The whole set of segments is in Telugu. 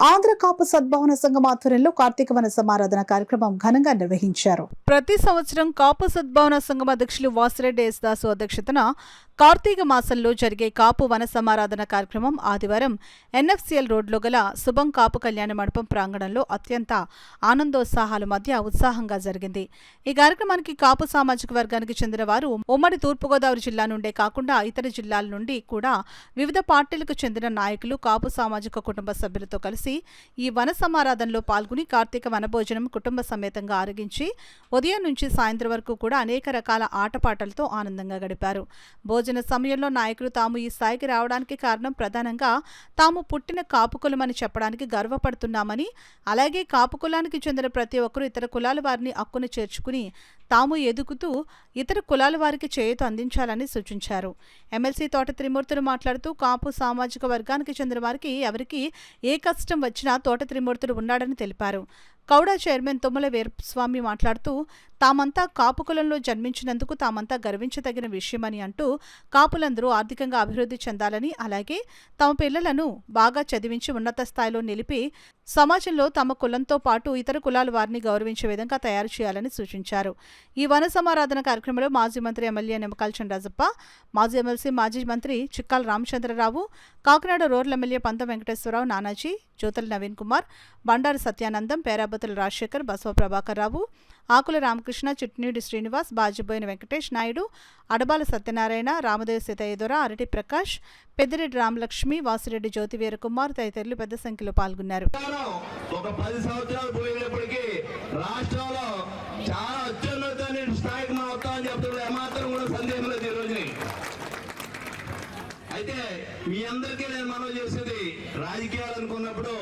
ఆంధ్ర కాపు సద్భావన సంఘం ఆధ్వర్యంలో కార్తీక వన సమారాధన కార్యక్రమం ఘనంగా నిర్వహించారు. ప్రతి సంవత్సరం కాపు సద్భావన సంఘం అధ్యక్షులు వాసిరెడ్డి ఎస్ దాసు అధ్యక్షతన కార్తీక మాసంలో జరిగే కాపు వన సమారాధన కార్యక్రమం ఆదివారం ఎన్ఎఫ్సిఎల్ రోడ్లో గల శుభం కాపు కళ్యాణ మండపం ప్రాంగణంలో అత్యంత ఆనందోత్సాహాల మధ్య ఉత్సాహంగా జరిగింది. ఈ కార్యక్రమానికి కాపు సామాజిక వర్గానికి చెందిన వారు ఉమ్మడి తూర్పుగోదావరి జిల్లా నుండే కాకుండా ఇతర జిల్లాల నుండి కూడా వివిధ పార్టీలకు చెందిన నాయకులు కాపు సామాజిక కుటుంబ సభ్యులతో కలిసి ఈ వన సమారాధనలో పాల్గొని కార్తీక వనభోజనం కుటుంబ సమేతంగా ఆరగించి ఉదయం నుంచి సాయంత్రం వరకు కూడా అనేక రకాల ఆటపాటలతో ఆనందంగా గడిపారు. భోజన సమయంలో నాయకులు తాము ఈ స్థాయికి రావడానికి కారణం ప్రధానంగా తాము పుట్టిన కాపు కులమని చెప్పడానికి గర్వపడుతున్నామని, అలాగే కాపు కులానికి చెందిన ప్రతి ఒక్కరూ ఇతర కులాల వారిని హక్కును చేర్చుకుని తాము ఎదుగుతూ ఇతర కులాల వారికి చేయూత అందించాలని సూచించారు. ఎమ్మెల్సీ తోట త్రిమూర్తులు మాట్లాడుతూ కాపు సామాజిక వర్గానికి చెందిన వారికి ఎవరికి ఏ కష్టం వచ్చినా తోట త్రిమూర్తులు ఉన్నాడని తెలిపారు. కౌడా చైర్మన్ తుమ్మల వీరస్వామి మాట్లాడుతూ తామంతా కాపు కులంలో జన్మించినందుకు తామంతా గర్వించదగిన విషయమని అంటూ కాపులందరూ ఆర్థికంగా అభివృద్ధి చెందాలని, అలాగే తమ పిల్లలను బాగా చదివించి ఉన్నత స్థాయిలో నిలిపి సమాజంలో తమ కులంతో పాటు ఇతర కులాల వారిని గౌరవించే విధంగా తయారు చేయాలని సూచించారు. ఈ వన సమారాధన కార్యక్రమంలో మాజీ మంత్రి ఎమ్మెల్యే నిమ్మకాయల చంద్రరాజప్ప, మాజీ ఎమ్మెల్సీ మాజీ మంత్రి చిక్కాల రామచంద్రరావు, కాకినాడ రూరల్ ఎమ్మెల్యే పంతం వెంకటేశ్వరరావు, నానాజీ, జ్యోతుల నవీన్ కుమార్, బండారు సత్యానందం, పేరాబతుల రాజశేఖర్, బసవ ప్రభాకర్ రావు, ఆకుల రామకృష్ణ, చిట్నీడి శ్రీనివాస్, బాజిబోయిన వెంకటేష్ నాయుడు, అడబాల సత్యనారాయణ, రామదేవ్ సీతయ్యదొర, అరటి ప్రకాష్, పెద్దిరెడ్డి రామలక్ష్మి, వాసిరెడ్డి జ్యోతి వీరకుమార్ తదితరులు పెద్ద సంఖ్యలో పాల్గొన్నారు. ఒక 10 సంవత్సరాలు పోయినప్పటికీ రాష్ట్రంలో చాలా అత్యున్నత స్థాయికి మనం వస్తామని చెప్తున్నారు. ఏమాత్రం కూడా సందేహం లేదు. ఈ రోజుని అయితే మీ అందరికీ నేను మనవి చేసేది, రాజకీయాలు అనుకున్నప్పుడు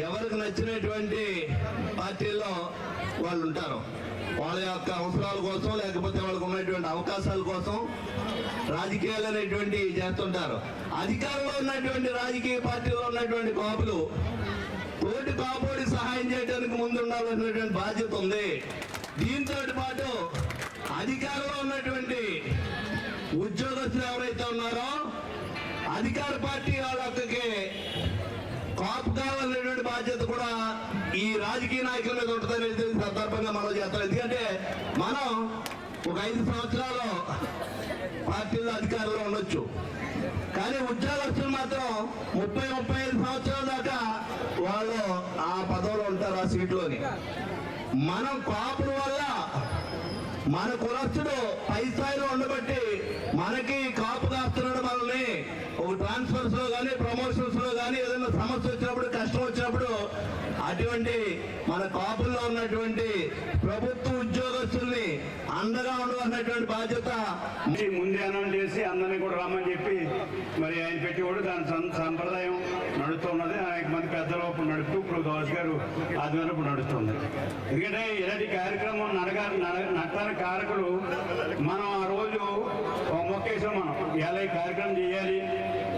ఎవరికి నచ్చినటువంటి పార్టీల్లో వాళ్ళు ఉంటారు. వాళ్ళ యొక్క అవసరాల కోసం, లేకపోతే వాళ్ళకు ఉన్నటువంటి అవకాశాల కోసం రాజకీయాలు అనేటువంటి చేస్తుంటారు. అధికారంలో ఉన్నటువంటి రాజకీయ పార్టీలో ఉన్నటువంటి కాపులు తోటి కాపుడి సహాయం చేయడానికి ముందు ఉండాలన్నటువంటి బాధ్యత ఉంది. దీంతో పాటు అధికారంలో ఉన్నటువంటి ఉద్యోగస్తులు ఎవరైతే ఉన్నారో అధికార పార్టీ వాళ్ళకి కాపు కావాలనేటువంటి బాధ్యత కూడా ఈ రాజకీయ నాయకుల మీద ఉంటుందనేది సందర్భంగా మనం చేస్తాం. ఎందుకంటే మనం ఒక 5 సంవత్సరాలు పార్టీలో అధికారంలో ఉండొచ్చు, కానీ ఉద్యోగస్తులు మాత్రం 30-35 సంవత్సరాల దాకా వాళ్ళు ఆ పదవిలో ఉంటారు, ఆ సీట్లోని. మనం కాపుల వల్ల మన కులస్తుడు పై స్థాయిలో ఉండబట్టి మనకి కాపు కాస్తున్నాడు. మనల్ని ఒక ట్రాన్స్ఫర్స్ లో కానీ, ప్రమోషన్స్ లో కానీ, ఏదైనా సమస్య వచ్చినప్పుడు, కష్టం వచ్చినప్పుడు అటువంటి మన కాపుల్లో ఉన్నటువంటి ప్రభుత్వ ఉద్యోగస్తుల్ని అండగా ఉండవలసినటువంటి బాధ్యత ముందే అనౌన్స్ చేసి అందరినీ కూడా రమ్మని చెప్పి మరి ఆయన పెట్టేవాడు. దాని సంప్రదాయం నడుస్తున్నది. అనేక మంది పెద్దలు ఇప్పుడు నడుపుతూ ఇప్పుడు గౌస్ గారు ఆధ్వర్యంలో ఇప్పుడు నడుస్తుంది. ఎందుకంటే ఇలాంటి కార్యక్రమం నడటానికి కారకులు మనం ఆ రోజు మొక్కేసాం. మనం ఇలా ఈ కార్యక్రమం చేయాలి,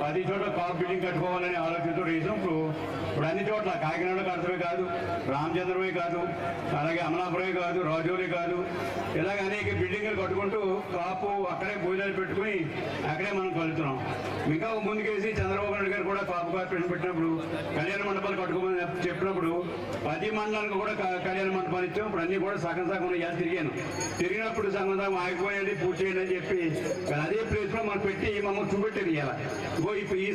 10 చోట్ల కాపు బిల్డింగ్ కట్టుకోవాలని ఆలోచనతో వేసాం. ఇప్పుడు అన్ని చోట్ల కాకినాడ కడతమే కాదు, రామచంద్రమే కాదు, అలాగే అమలాపురమే కాదు, రాజోలే కాదు, ఇలాగ అనేక బిల్డింగ్లు కట్టుకుంటూ కాపు అక్కడే భోజనాలు పెట్టుకుని అక్కడే మనం కలుగుతున్నాం. ఇంకా ముందుకేసి చంద్రబాబు నాయుడు గారు కూడా కాపు కార్పొరేషన్ పెట్టినప్పుడు కళ్యాణ మండపాలు కట్టుకోమని చెప్పినప్పుడు 10 మండలానికి కూడా కళ్యాణ మండపాలు ఇచ్చాం. ఇప్పుడు అన్ని కూడా సగం తిరిగినప్పుడు సగం ఆగిపోయండి, పూర్తి చేయండి అని చెప్పి అదే ప్లేస్ లో మనం పెట్టి మమ్మల్ని చూపెట్టేది. ఇలా ఇప్పుడు ఈ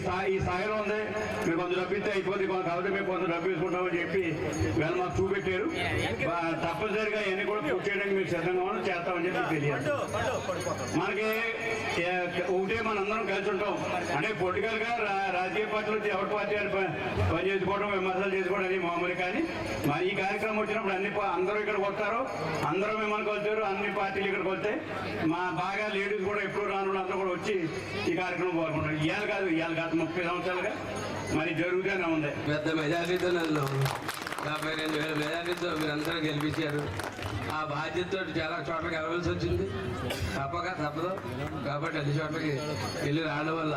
స్థాయిలో ఉంది, మీరు కొంత డబ్బు ఇస్తే అయిపోతుంది కాబట్టి మేము కొంత డబ్బు వేసుకుంటామని చెప్పి వీళ్ళు మాకు చూపెట్టారు. తప్పనిసరిగా ఇవన్నీ కూడా పూర్తి చేయడానికి మీరు సిద్ధంగా చేస్తామని చెప్పి తెలియదు. మనకి ఒకటే మనందరం కలిసి ఉంటాం. అంటే పొలిటికల్ గా రాజకీయ పార్టీలు ఎవరి పార్టీ పని చేసుకోవడం, విమర్శలు చేసుకోవడం అది మామూలు. కానీ మరి ఈ కార్యక్రమం వచ్చినప్పుడు అందరూ ఇక్కడికి వస్తారు, అందరూ మిమ్మల్ని కొలుతారు, అన్ని పార్టీలు ఇక్కడికి వస్తాయి. మా బాగా లేడీస్ కూడా ఎప్పుడు రాను అందరూ కూడా వచ్చి ఈ కార్యక్రమం పాల్గొంటారు. ఇవాళ కాదు 30 సంవత్సరాలుగా మరి జరుగుతూనే ఉంది. పెద్ద మెజారిటీతో నన్ను 52,000 మెజారిటీతో మీరందరూ గెలిపించారు. ఆ బాధ్యతతో చాలా చోట్లకి వెళ్ళవలసి వచ్చింది, తప్పదు. కాబట్టి అన్ని చోట్లకి వెళ్ళి రావడం వల్ల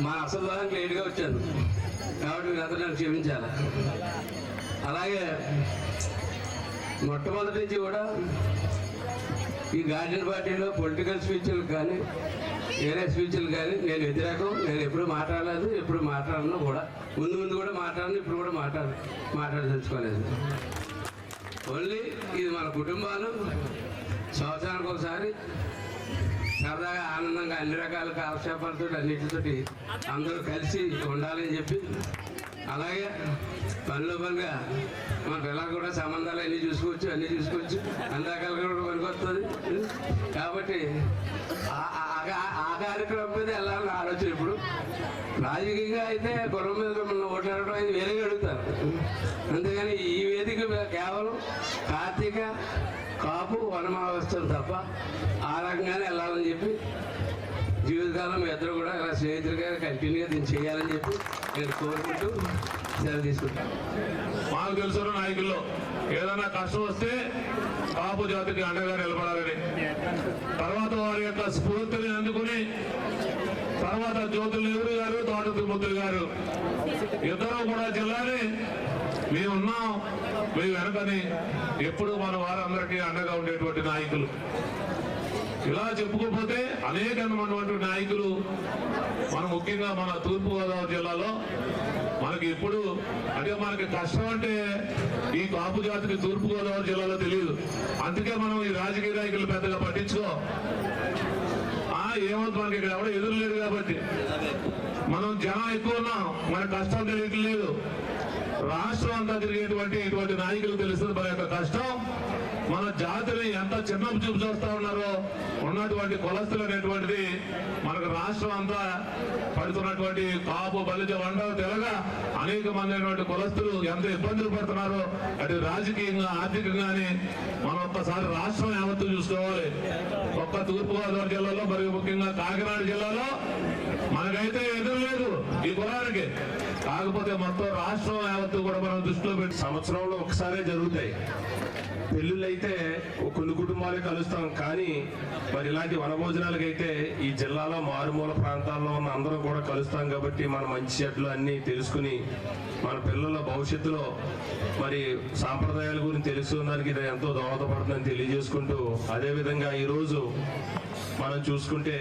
మా అసలు భాగానికి లేట్గా వచ్చాను, కాబట్టి మీరందరూ నన్ను క్షమించాలి. అలాగే మొట్టమొదటి నుంచి కూడా ఈ గార్డెన్ పార్టీలో పొలిటికల్ స్పీచ్లు కానీ వేరే స్పీచ్లు కానీ నేను వ్యతిరేకం. నేను ఎప్పుడు మాట్లాడలేదు, ఎప్పుడు మాట్లాడను కూడా. ముందు కూడా మాట్లాడను, ఇప్పుడు కూడా మాట్లాడదలుచుకోలేదు. ఓన్లీ ఇది మన కుటుంబాలు సంవత్సరానికి ఒకసారి సరదాగా ఆనందంగా అన్ని రకాల కాలక్షేపాలతో అన్నిటితోటి అందరూ కలిసి ఉండాలని చెప్పి, అలాగే పనిగా మన పిల్లలు కూడా సంబంధాలు అన్నీ చూసుకోవచ్చు, అన్ని రకాలుగా కూడా పనికొస్తుంది. కాబట్టి ఆ కార్యక్రమం మీద వెళ్ళాలని ఆలోచన. ఇప్పుడు రాజకీయంగా అయితే కులం మీద మన ఓట్లాడటం అది వేరేగా అడుగుతారు, అంతేగాని ఈ వేదిక మీద కేవలం కార్తీక కాపు వనమహోత్సవం తప్ప ఆ రకంగానే వెళ్ళాలని చెప్పి జీవితకాలం మీ ఇద్దరు కూడా ఇలా స్నేహితులుగా కంటిన్యూగా దీన్ని చేయాలని చెప్పి నేను కోరుకుంటూ సెలవు తీసుకుంటాను. మాకు తెలుసు నాయకుల్లో ఏదైనా కష్టం వస్తే కాపు జాతికి అండగా నిలబడాలని, తర్వాత వారి యొక్క స్ఫూర్తిని అందుకుని తర్వాత జ్యోతుల నెహ్రూ గారు, తోట తిరుమూర్తులు గారు ఇద్దరు కూడా జిల్లాని మేమున్నాం, మీ వెనకని ఎప్పుడు మన వారందరికీ అండగా ఉండేటువంటి నాయకులు. ఇలా చెప్పుకోకపోతే అనేకమైనటువంటి నాయకులు మన ముఖ్యంగా మన తూర్పుగోదావరి జిల్లాలో మనకి ఎప్పుడు అంటే మనకి కష్టం అంటే ఈ కాపు జాతికి తూర్పుగోదావరి జిల్లాలో తెలియదు. అందుకే మనం ఈ రాజకీయ నాయకులు పెద్దగా పట్టించుకో. ఏమవుతుంది, మనకి ఇక్కడ ఎవడో ఎదురు లేరు కాబట్టి మనం జనం ఎక్కువ ఉన్నాం, మన కష్టం తెలియట్లేదు. రాష్ట్రం అంతా తిరిగేటువంటి ఇటువంటి నాయకులు తెలుస్తుంది మన యొక్క కష్టం. మన జాతిని ఎంత చిన్న చూపు చూస్తా ఉన్నారో, ఉన్నటువంటి కులస్తులు అనేటువంటిది మనకు రాష్ట్రం అంతా పడుతున్నటువంటి కాపు బలిజ వండ తెలగ అనేక మంది అయినటువంటి కులస్తులు ఎంత ఇబ్బందులు పడుతున్నారో, అటు రాజకీయంగా ఆర్థికంగానే మనం ఒక్కసారి రాష్ట్రం యావత్తు చూసుకోవాలి. ఒక్క తూర్పుగోదావరి జిల్లాలో మరియు ముఖ్యంగా కాకినాడ జిల్లాలో మనకైతే ఎదురు లేదు ఈ కులానికి. కాకపోతే మొత్తం రాష్ట్రం యావత్తు కూడా మనం దృష్టిలో పెట్టి సంవత్సరంలో ఒకసారే జరుగుతాయి పెళ్ళిళ్ళు. అయితే కొన్ని కుటుంబాలే కలుస్తాం, కానీ మరి ఇలాంటి వనభోజనాలకైతే ఈ జిల్లాలో మారుమూల ప్రాంతాల్లో ఉన్న అందరం కూడా కలుస్తాం. కాబట్టి మన మంచి చెడ్లు అన్నీ తెలుసుకుని మన పిల్లల భవిష్యత్తులో మరి సాంప్రదాయాల గురించి తెలుసుకోవడానికి ఇది ఎంతో దోహదపడుతుందని తెలియజేసుకుంటూ, అదేవిధంగా ఈరోజు మనం చూసుకుంటే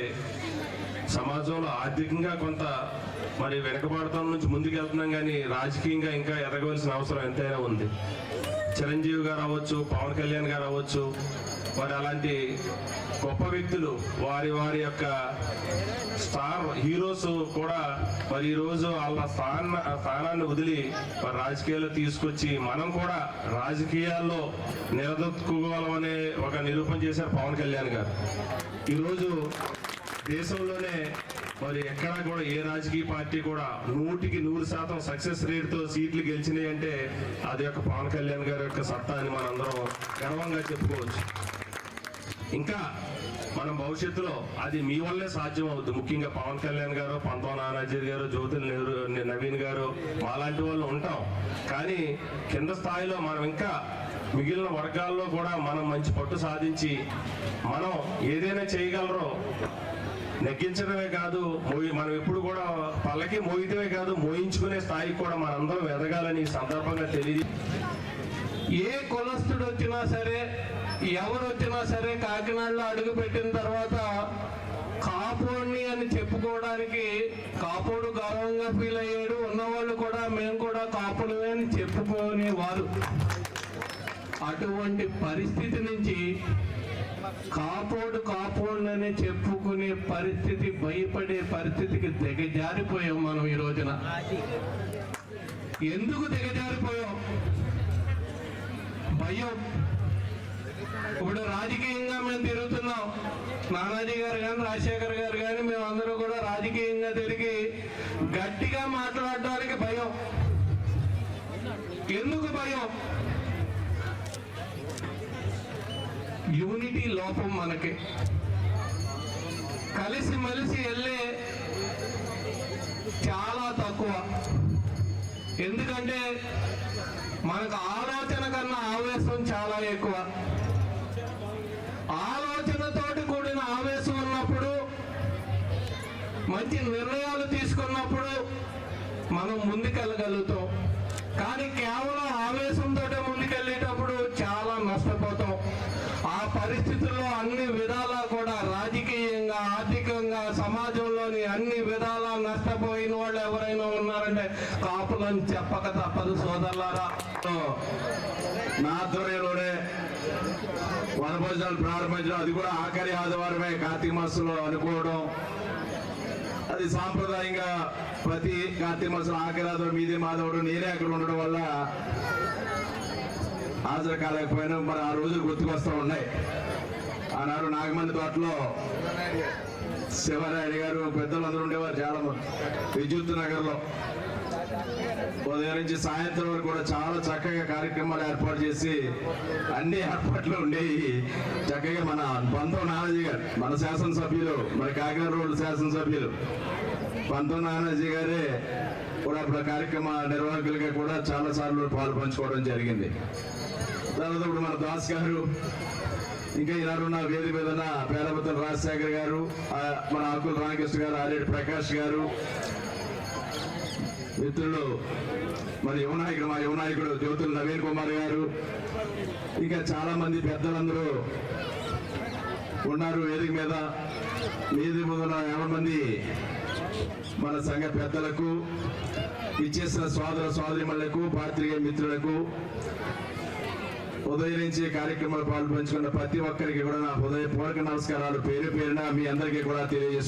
సమాజంలో ఆర్థికంగా కొంత మరి వెనకబడతాం నుంచి ముందుకు వెళ్తున్నాం, కానీ రాజకీయంగా ఇంకా ఎదగవలసిన అవసరం ఎంతైనా ఉంది. చిరంజీవి గారు అవ్వచ్చు, పవన్ కళ్యాణ్ గారు అవ్వచ్చు, మరి అలాంటి గొప్ప వ్యక్తులు వారి యొక్క స్టార్ హీరోస్ కూడా మరి ఈరోజు వాళ్ళ స్థానాన్ని వదిలి మరి రాజకీయాల్లో తీసుకొచ్చి మనం కూడా రాజకీయాల్లో నిలదొక్కుకోవాలనే ఒక నిరూపణ చేశారు పవన్ కళ్యాణ్ గారు. ఈరోజు దేశంలోనే మరి ఎక్కడా కూడా ఏ రాజకీయ పార్టీ కూడా 100% సక్సెస్ రేట్తో సీట్లు గెలిచినాయి అంటే అది యొక్క పవన్ కళ్యాణ్ గారి యొక్క సత్తా అని మనందరం గర్వంగా చెప్పుకోవచ్చు. ఇంకా మనం భవిష్యత్తులో అది మీ వల్లే సాధ్యం అవుతుంది. ముఖ్యంగా పవన్ కళ్యాణ్ గారు, పంతం నానాజీ గారు, జ్యోతుల నెహ్రూ, నవీన్ గారు మాలాంటి వాళ్ళు ఉంటాం. కానీ కింద స్థాయిలో మనం ఇంకా మిగిలిన వర్గాల్లో కూడా మనం మంచి పట్టు సాధించి మనం ఏదైనా చేయగలరో నెగ్గించడమే కాదు, మనం ఎప్పుడు కూడా పల్లకి మోయటమే కాదు, మోయించుకునే స్థాయికి కూడా మనందరం ఎదగాలని సందర్భంగా తెలియదు. ఏ కులస్తుడు వచ్చినా సరే, ఎవరు వచ్చినా సరే, కాకినాడలో అడుగు పెట్టిన తర్వాత కాపోడిని అని చెప్పుకోవడానికి కాపోడు గౌరవంగా ఫీల్ అయ్యాడు. ఉన్నవాళ్ళు కూడా మేము కూడా కాపులమే అని చెప్పుకునేవారు. అటువంటి పరిస్థితి నుంచి కాపోడునని చెప్పుకునే పరిస్థితి, భయపడే పరిస్థితికి దిగజారిపోయాం మనం ఈ రోజున. ఎందుకు దిగజారిపోయాం? భయం. ఇప్పుడు రాజకీయంగా మేము తిరుగుతున్నాం, నానాజీ గారు కానీ, రాజశేఖర్ గారు కానీ, మేమందరూ కూడా రాజకీయంగా తిరిగి గట్టిగా మాట్లాడడానికి భయం. ఎందుకు భయం? యూనిటీ లోపం. మనకి కలిసిమెలిసి వెళ్ళే చాలా తక్కువ. ఎందుకంటే మనకు ఆలోచన కన్నా ఆవేశం చాలా ఎక్కువ. ఆలోచనతోటి కూడిన ఆవేశం ఉన్నప్పుడు, మంచి నిర్ణయాలు తీసుకున్నప్పుడు మనం ముందుకెళ్ళగలుగుతాం. కానీ కేవలం ఆవేశంతో ముందుకెళ్ళేటప్పుడు చాలా నష్టపోతాం. ఆ పరిస్థితుల్లో అన్ని విధాలా కూడా రాజకీయంగా, ఆర్థికంగా, తప్పదు సోదరులారా. నా ఆధ్వర్యంలోనే వనభోజనాలు ప్రారంభించడం, అది కూడా ఆఖరి ఆదివారమే కార్తీక మాసంలో అనుకోవడం, అది సాంప్రదాయంగా ప్రతి కార్తీక మాసం ఆఖరి ఆదివారం మీదే మాధవుడు నేనే అక్కడ ఉండడం వల్ల హాజరు కాలేకపోయినా మరి ఆ రోజులు గుర్తుకొస్తూ ఉన్నాయి. ఆనాడు నాగమంది తోటలో శివరాయుడు గారు పెద్దలందరూ ఉండేవారు చాలా మంది. విద్యుత్ నగర్లో ఉదయం నుంచి సాయంత్రం వరకు కూడా చాలా చక్కగా కార్యక్రమాలు ఏర్పాటు చేసి అన్ని ఏర్పాట్లు ఉండేవి. చక్కగా మన పంతం నానాజీ గారు, మన శాసనసభ్యులు, మన కాకినాడ రోడ్డు శాసనసభ్యులు పంతం నానాజీ గారే కూడా అప్పుడు కార్యక్రమ నిర్వాహకులుగా కూడా చాలా సార్లు పాలు పంచుకోవడం జరిగింది. తర్వాత ఇప్పుడు మన దాస్ గారు, ఇంకా ఈనాడు ఉన్న వేదిక మీద ఉన్న పేరాపతుల రాజశేఖర్ గారు, మన ఆకుల రామకృష్ణ గారు, ఆరేడు ప్రకాష్ గారు, మిత్రులు మరి యువనాయకుడు, మా యువనాయకుడు జ్యోతుల నవీన్ కుమార్ గారు, ఇంకా చాలా మంది పెద్దలందరూ ఉన్నారు వేదిక మీద. వేదిక మీద ఉన్న 50 మంది మన సంఘ పెద్దలకు, ఇచ్చేసిన సోదర సోదరిమణులకు, పాత్రికేయ మిత్రులకు, ఉదయం నుంచి కార్యక్రమాలు పాల్పంచుకున్న ప్రతి ఒక్కరికి కూడా నా హృదయపూర్వక నమస్కారాలు పేరు పేరున మీ అందరికీ కూడా తెలియజేస్తున్నాను.